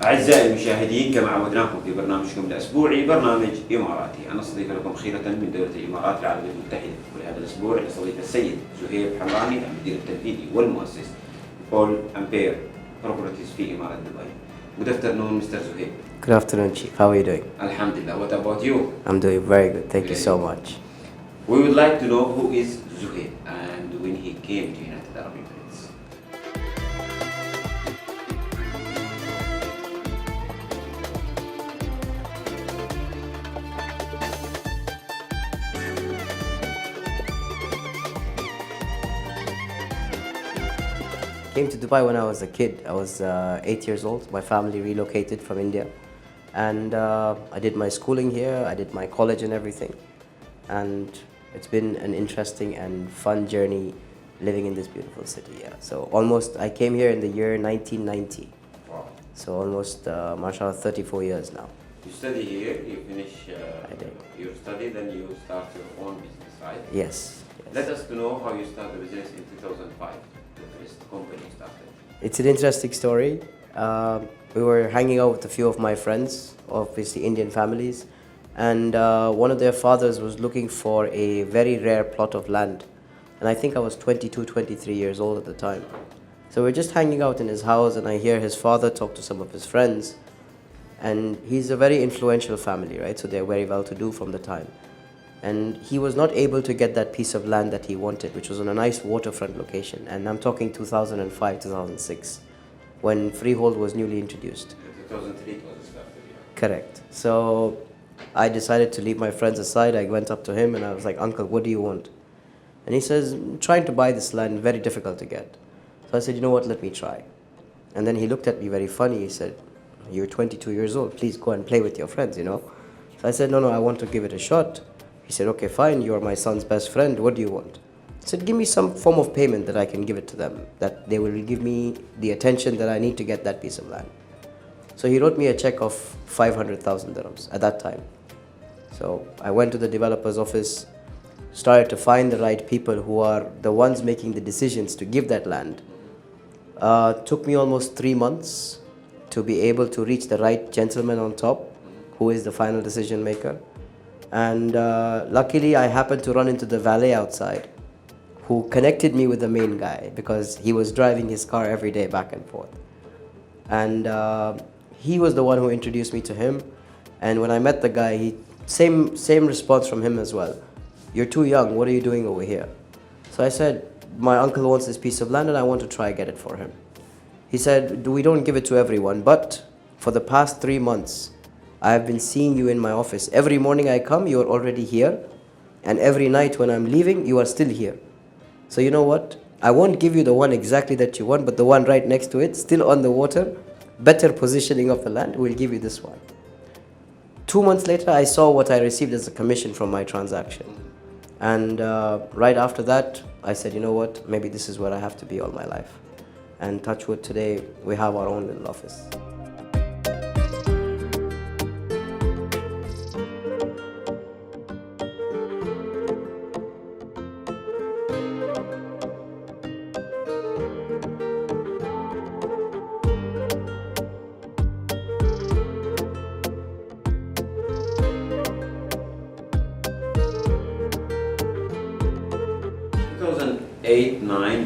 أعزائي المشاهدين، كما عودناكم في برنامجكم الأسبوعي برنامج إماراتي، أنا أستضيف لكم خيرة من دولة الإمارات العربية المتحدة، ولهذا الأسبوع أستضيف السيد زهيب حمراني المدير التنفيذي والمؤسس All Empire Properties في إمارة دبي. Good afternoon, Mr. Zoheb. Good afternoon, Chief. How are you doing? Alhamdulillah. What about you? I'm doing very good. Thank you so much. We would like to know who is Zoheb and when he came to United Arab Emirates. Came to Dubai when I was a kid. I was 8 years old. My family relocated from India, and I did my schooling here. I did my college and everything, and it's been an interesting and fun journey living in this beautiful city. Yeah. So I came here in the year 1990. Wow. So almost, mashallah, 34 years now. You study here, you finish I did. your study, then you start your own business, right? Yes. Let us to know how you started the business in 2005, the first company you started. It's an interesting story. We were hanging out with a few of my friends, obviously Indian families, and one of their fathers was looking for a very rare plot of land. And I think I was 22, 23 years old at the time. So we're just hanging out in his house, and I hear his father talk to some of his friends. And he's a very influential family, right? So they're very well-to-do from the time. And he was not able to get that piece of land that he wanted, which was on a nice waterfront location. And I'm talking 2005, 2006, when freehold was newly introduced. 2003 it was started, yeah. Correct. So I decided to leave my friends aside. I went up to him and I was like, "Uncle, what do you want?" And he says, "I'm trying to buy this land, very difficult to get." So I said, "You know what, let me try." And then he looked at me very funny. He said, "You're 22 years old, please go and play with your friends, you know." So I said, no, I want to give it a shot. He said, "Okay, fine, you're my son's best friend, what do you want?" I said, "Give me some form of payment that I can give it to them, that they will give me the attention that I need to get that piece of land." So he wrote me a check of 500,000 dirhams at that time. So I went to the developer's office, started to find the right people who are the ones making the decisions to give that land. Took me almost 3 months to be able to reach the right gentleman on top, who is the final decision maker. And luckily I happened to run into the valet outside, who connected me with the main guy because he was driving his car every day back and forth. And he was the one who introduced me to him. And when I met the guy, same response from him as well. "You're too young, what are you doing over here?" So I said, "My uncle wants this piece of land and I want to try get it for him." He said, "We don't give it to everyone, but for the past 3 months, I have been seeing you in my office. Every morning I come, you are already here. And every night when I'm leaving, you are still here. So you know what? I won't give you the one exactly that you want, but the one right next to it, still on the water, better positioning of the land, we'll give you this one." 2 months later, I saw what I received as a commission from my transaction. And right after that, I said, "You know what? Maybe this is where I have to be all my life." And touch wood, today we have our own little office.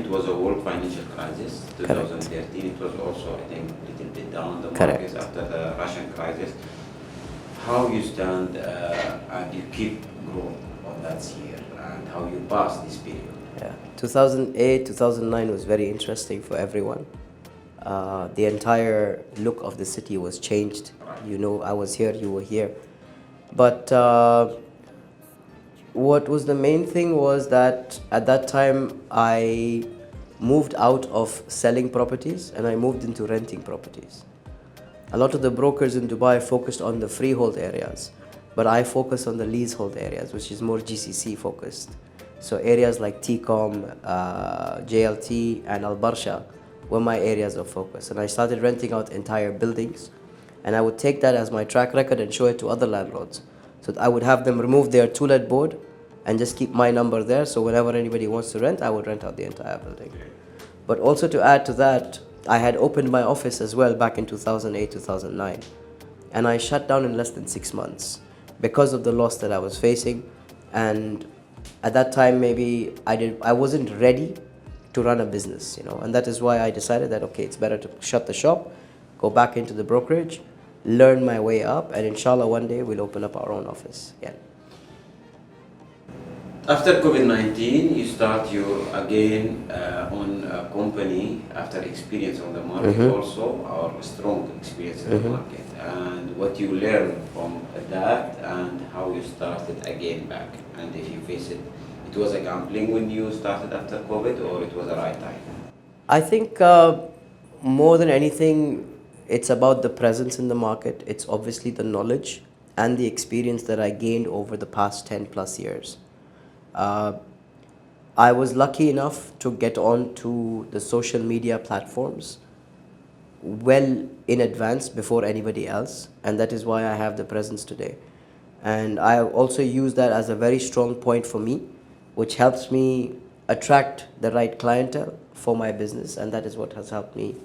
It was a world financial crisis. 2013 it was also, I think, a little bit down the markets after the Russian crisis. How you stand and you keep growing on that year, and how you pass this period? Yeah, 2008, 2009 was very interesting for everyone. The entire look of the city was changed. You know, I was here, you were here. But what was the main thing was that at that time I moved out of selling properties and I moved into renting properties. A lot of the brokers in Dubai focused on the freehold areas, but I focus on the leasehold areas, which is more GCC focused. So areas like T-Com, JLT and Al Barsha were my areas of focus. And I started renting out entire buildings, and I would take that as my track record and show it to other landlords. So I would have them remove their to-let board and just keep my number there. So whenever anybody wants to rent, I would rent out the entire building. But also to add to that, I had opened my office as well back in 2008, 2009. And I shut down in less than 6 months because of the loss that I was facing. And at that time, maybe I wasn't ready to run a business, you know. And that is why I decided that, okay, it's better to shut the shop, go back into the brokerage, learn my way up, and inshallah one day we'll open up our own office. Yeah. After COVID-19, you start your again on a company after experience on the market also, or strong experience in the market, and what you learn from that and how you started again back, and if you face it, it was a gambling when you started after COVID, or it was the right time? I think more than anything, it's about the presence in the market. It's obviously the knowledge and the experience that I gained over the past 10 plus years. I was lucky enough to get on to the social media platforms well in advance before anybody else, and that is why I have the presence today. And I also use that as a very strong point for me, which helps me attract the right clientele for my business, and that is what has helped me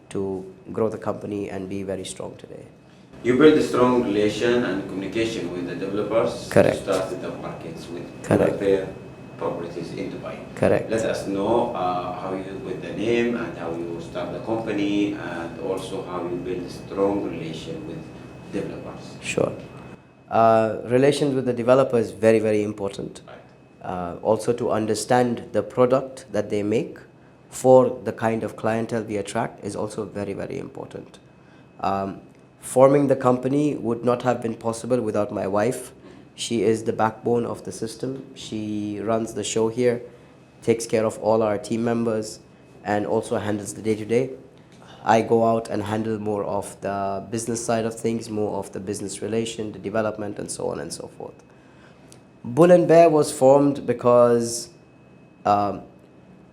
to grow the company and be very strong today. You build a strong relation and communication with the developers. Correct. You started the markets with Correct. their properties in Dubai. Correct. Let us know how you with the name and how you start the company, and also how you build a strong relation with developers. Sure. Relations with the developer is very, very important. Right. Also to understand the product that they make for the kind of clientele we attract is also very, very important. Forming the company would not have been possible without my wife. She is the backbone of the system. She runs the show here, takes care of all our team members, and also handles the day-to-day. I go out and handle more of the business side of things, more of the business relation, the development, and so on and so forth. Bull and Bear was formed because I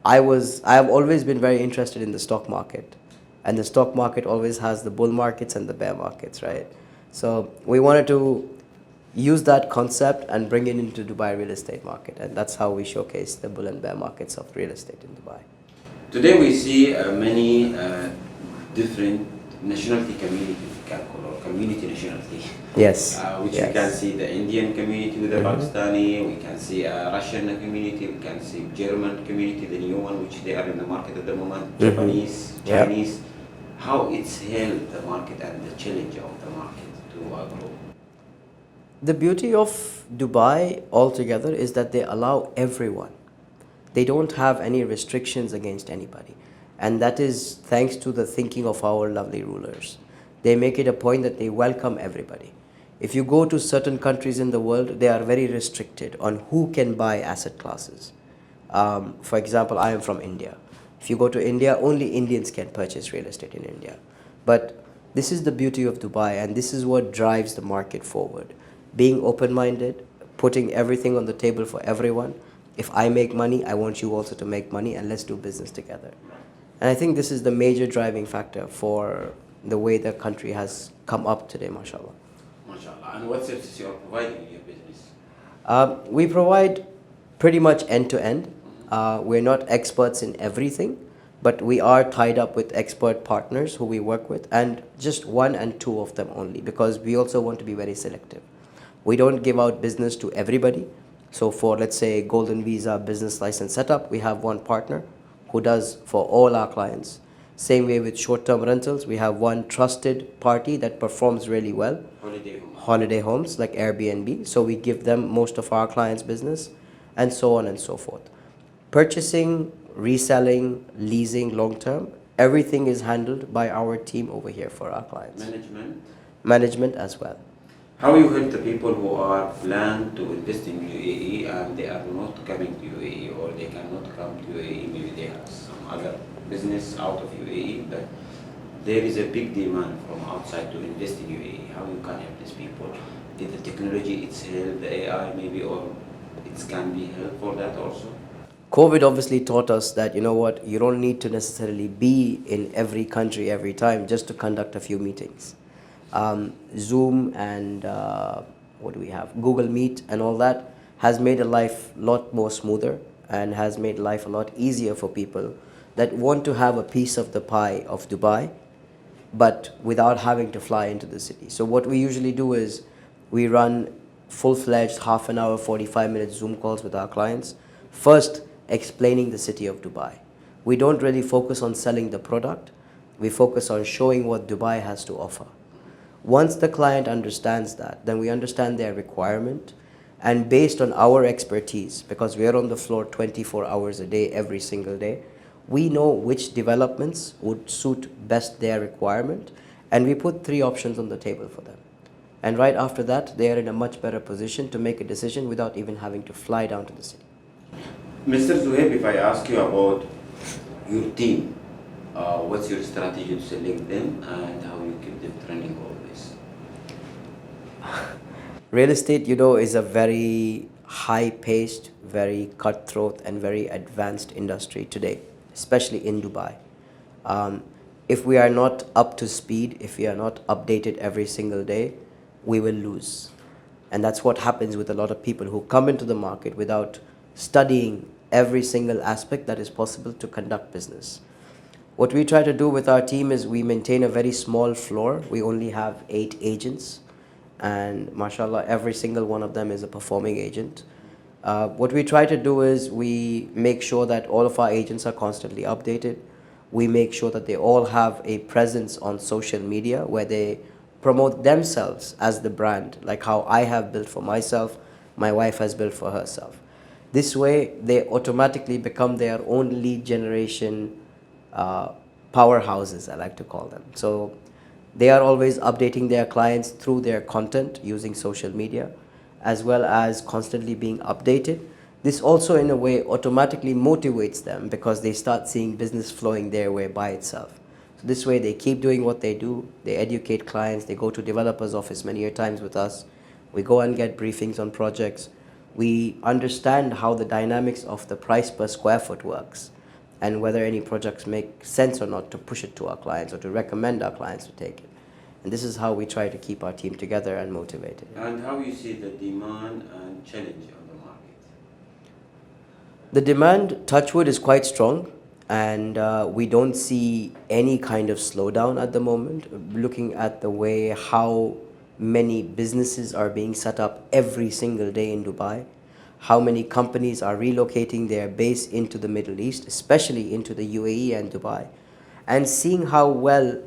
have always been very interested in the stock market. And the stock market always has the bull markets and the bear markets, right? So we wanted to use that concept and bring it into Dubai real estate market. And that's how we showcase the bull and bear markets of real estate in Dubai. Today we see many different nationality community, we can call, or community nationality. Yes. Which yes. we can see the Indian community with the Pakistani, we can see a Russian community, we can see German community, the new one, which they are in the market at the moment, Japanese, Chinese. How it's held the market and the challenge of the market to grow? The beauty of Dubai altogether is that they allow everyone. They don't have any restrictions against anybody. And that is thanks to the thinking of our lovely rulers. They make it a point that they welcome everybody. If you go to certain countries in the world, they are very restricted on who can buy asset classes. For example, I am from India. If you go to India, only Indians can purchase real estate in India. But this is the beauty of Dubai, and this is what drives the market forward. Being open-minded, putting everything on the table for everyone. If I make money, I want you also to make money, and let's do business together. And I think this is the major driving factor for the way the country has come up today, mashallah. MashaAllah. And what services you are providing in your business? We provide pretty much end-to-end. We're not experts in everything, but we are tied up with expert partners who we work with, and just one and two of them only, because we also want to be very selective. We don't give out business to everybody. So for, let's say, Golden Visa business license setup, we have one partner who does for all our clients. Same way with short-term rentals, we have one trusted party that performs really well. Holiday homes like Airbnb. So we give them most of our clients' business, and so on and so forth. Purchasing, reselling, leasing long-term, everything is handled by our team over here for our clients. Management? Management as well. How you help the people who are planned to invest in UAE and they are not coming to UAE, or they cannot come to UAE, maybe they have some other business out of UAE, but there is a big demand from outside to invest in UAE. How you can help these people? Did the technology itself, the AI maybe, or it can be helped for that also? COVID obviously taught us that, you know what, you don't need to necessarily be in every country every time just to conduct a few meetings. Zoom and what do we have? Google Meet and all that has made a life a lot more smoother and has made life a lot easier for people that want to have a piece of the pie of Dubai, but without having to fly into the city. So what we usually do is we run full-fledged half an hour, 45-minute Zoom calls with our clients, first explaining the city of Dubai. We don't really focus on selling the product. We focus on showing what Dubai has to offer. Once the client understands that, then we understand their requirement, and based on our expertise, because we are on the floor 24 hours a day, every single day, we know which developments would suit best their requirement, and we put 3 options on the table for them. And right after that, they are in a much better position to make a decision without even having to fly down to the city. Mr. Zoheb, if I ask you about your team, what's your strategy to select them and how you keep them training always? Real estate, is a very high-paced, very cutthroat, and very advanced industry today, especially in Dubai. If we are not up to speed, if we are not updated every single day, we will lose. And that's what happens with a lot of people who come into the market without studying every single aspect that is possible to conduct business. What we try to do with our team is we maintain a very small floor. We only have 8 agents, and mashallah, every single one of them is a performing agent. What we try to do is we make sure that all of our agents are constantly updated. We make sure that they all have a presence on social media where they promote themselves as the brand, like how I have built for myself, my wife has built for herself. This way, they automatically become their own lead generation powerhouses, I like to call them. So they are always updating their clients through their content using social media, as well as constantly being updated. This also, in a way, automatically motivates them because they start seeing business flowing their way by itself. So this way, they keep doing what they do. They educate clients. They go to developers' office many times with us. We go and get briefings on projects. We understand how the dynamics of the price per square foot works and whether any projects make sense or not to push it to our clients or to recommend our clients to take it. And this is how we try to keep our team together and motivated. And how you see the demand and challenge on the market? The demand, touchwood, is quite strong, and we don't see any kind of slowdown at the moment. Looking at the way how many businesses are being set up every single day in Dubai, how many companies are relocating their base into the Middle East, especially into the UAE and Dubai, and seeing how well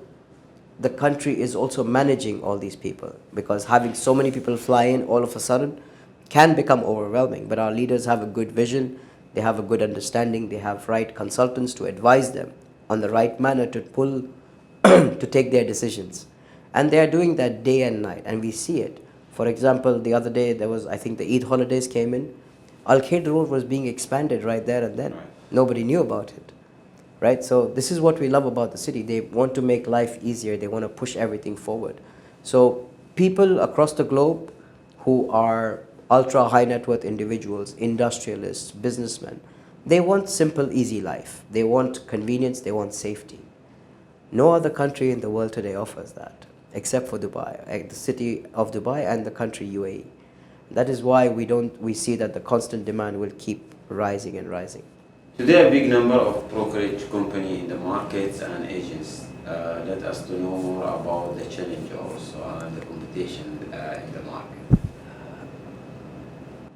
the country is also managing all these people, because having so many people fly in all of a sudden can become overwhelming. But our leaders have a good vision, they have a good understanding, they have right consultants to advise them on the right manner to pull to take their decisions. And they are doing that day and night, and we see it. For example, the other day there was, I think the Eid holidays came in. Al-Khair Road was being expanded right there and then. Nobody knew about it. Right? So this is what we love about the city. They want to make life easier. They want to push everything forward. So people across the globe who are ultra high net worth individuals, industrialists, businessmen, they want simple, easy life. They want convenience. They want safety. No other country in the world today offers that, except for Dubai, the city of Dubai and the country UAE. That is why we see that the constant demand will keep rising and rising. Today, a big number of brokerage companies in the markets and agents. Let us to know more about the challenge also and the competition in the market.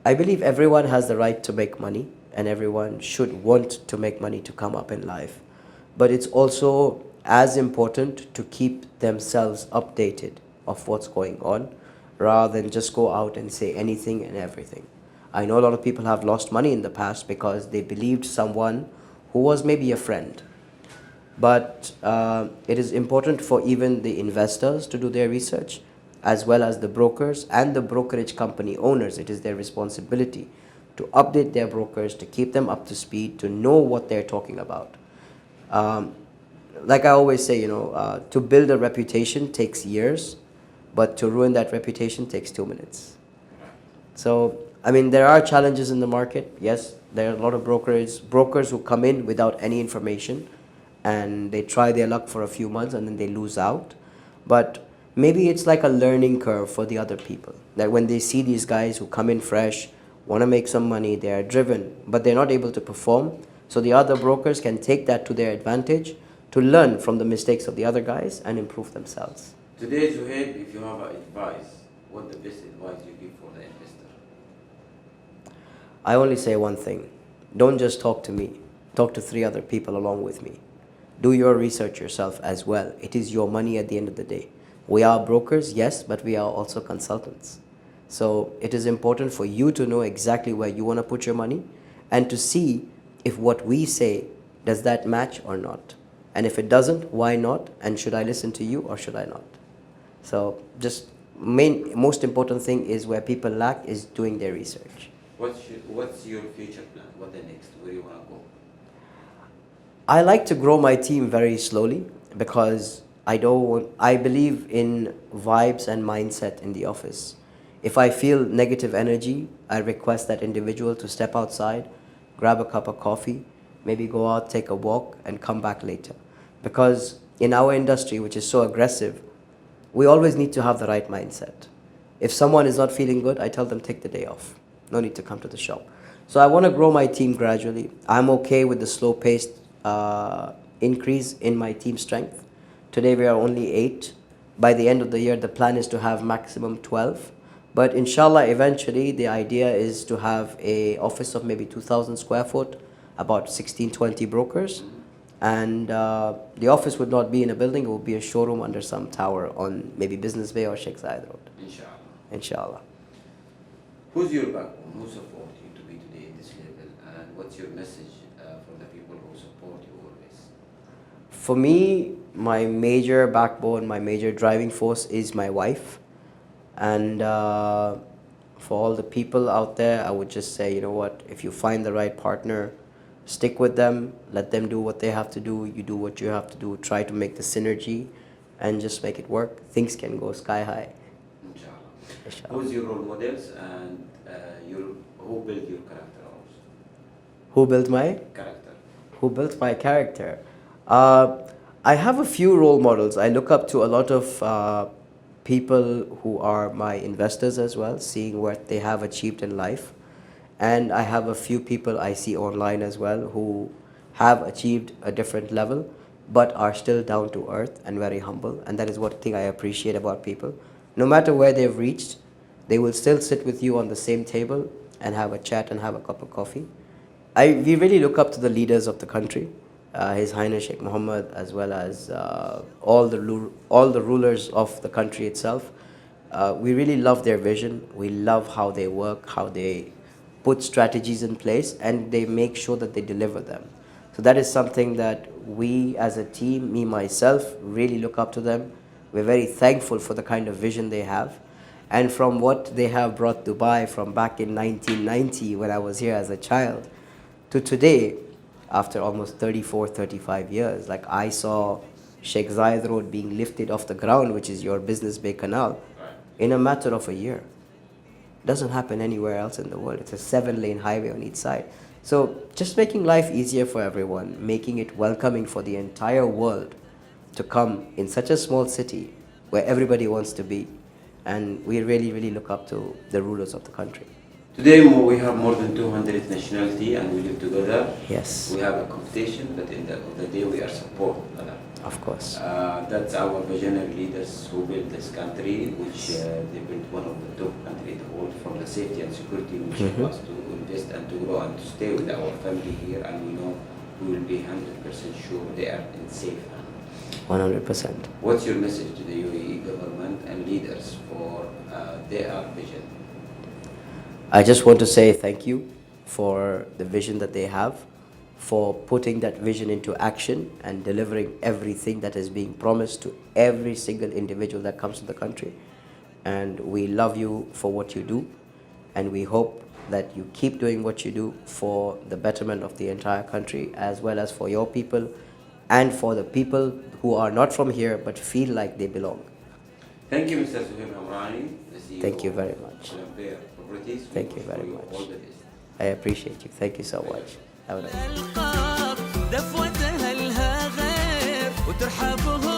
I believe everyone has the right to make money, and everyone should want to make money to come up in life. But it's also as important to keep themselves updated of what's going on, rather than just go out and say anything and everything. I know a lot of people have lost money in the past because they believed someone who was maybe a friend. But it is important for even the investors to do their research, as well as the brokers and the brokerage company owners. It is their responsibility to update their brokers, to keep them up to speed, to know what they're talking about. Like I always say, to build a reputation takes years, but to ruin that reputation takes 2 minutes. So, I mean, there are challenges in the market. Yes, there are a lot of brokers who come in without any information, and they try their luck for a few months and then they lose out. But maybe it's like a learning curve for the other people, that when they see these guys who come in fresh, want to make some money, they are driven, but they're not able to perform, So the other brokers can take that to their advantage to learn from the mistakes of the other guys and improve themselves. Today, Zoheb, if you have advice, what the best advice you give for the investor? I only say one thing. Don't just talk to me. Talk to 3 other people along with me. Do your research yourself as well. It is your money at the end of the day. We are brokers, yes, but we are also consultants. So it is important for you to know exactly where you want to put your money and to see if what we say, does that match or not? And if it doesn't, why not? And should I listen to you or should I not? So just most important thing is where people lack is doing their research. What's your future plan? What the next? Where you want to go? I like to grow my team very slowly because I believe in vibes and mindset in the office. If I feel negative energy, I request that individual to step outside, grab a cup of coffee, maybe go out, take a walk, and come back later. Because in our industry, which is so aggressive, we always need to have the right mindset. If someone is not feeling good, I tell them take the day off. No need to come to the shop. So I want to grow my team gradually. I'm okay with the slow-paced increase in my team strength. Today we are only 8. By the end of the year, the plan is to have maximum 12. But inshallah, eventually, the idea is to have an office of maybe 2,000 square foot, about 16-20 brokers. And the office would not be in a building, it would be a showroom under some tower on maybe Business Bay or Sheikh Zayed Road. Inshallah. Inshallah. Who's your backbone? Who support you to be today at this level? And what's your message for the people who support you always? For me, my major backbone, my major driving force is my wife. And for all the people out there, I would just say, you know what, if you find the right partner, stick with them, let them do what they have to do, you do what you have to do, try to make the synergy and just make it work. Things can go sky high. Inshallah. Who's your role models and who built your character also? Who built my? Character. Who built my character? I have a few role models. I look up to a lot of people who are my investors as well, seeing what they have achieved in life. And I have a few people I see online as well who have achieved a different level but are still down to earth and very humble. And that is one thing I appreciate about people. No matter where they've reached, they will still sit with you on the same table and have a chat and have a cup of coffee. We really look up to the leaders of the country, His Highness Sheikh Mohammed, as well as all the rulers of the country itself. We really love their vision. We love how they work, how they put strategies in place, and they make sure that they deliver them. So that is something that we as a team, me, myself, really look up to them. We're very thankful for the kind of vision they have. And from what they have brought Dubai from back in 1990 when I was here as a child to today, after almost 34, 35 years, like I saw Sheikh Zayed Road being lifted off the ground, which is your Business Bay Canal, in a matter of a year. Doesn't happen anywhere else in the world. It's a 7-lane highway on each side. So just making life easier for everyone, making it welcoming for the entire world to come in such a small city where everybody wants to be. And we really, really look up to the rulers of the country. Today we have more than 200 nationality and we live together. Yes. We have a competition, but in the end of the day we are support. Of course. That's our visionary leaders who built this country, which they built one of the top countries in the world from the safety and security, which was to invest and to grow and to stay with our family here, and we know we will be 100% sure they are in safe hands. 100%. What's your message to the UAE government and leaders for their vision? I just want to say thank you for the vision that they have, for putting that vision into action and delivering everything that is being promised to every single individual that comes to the country. And we love you for what you do, and we hope that you keep doing what you do for the betterment of the entire country, as well as for your people and for the people who are not from here but feel like they belong. Thank you, Mr. Zoheb Hamirani, the CEO. Thank you very much. Thank you very much. All the best. I appreciate you. Thank you so much. Have a nice day. دفوتها لها غير وترحبهم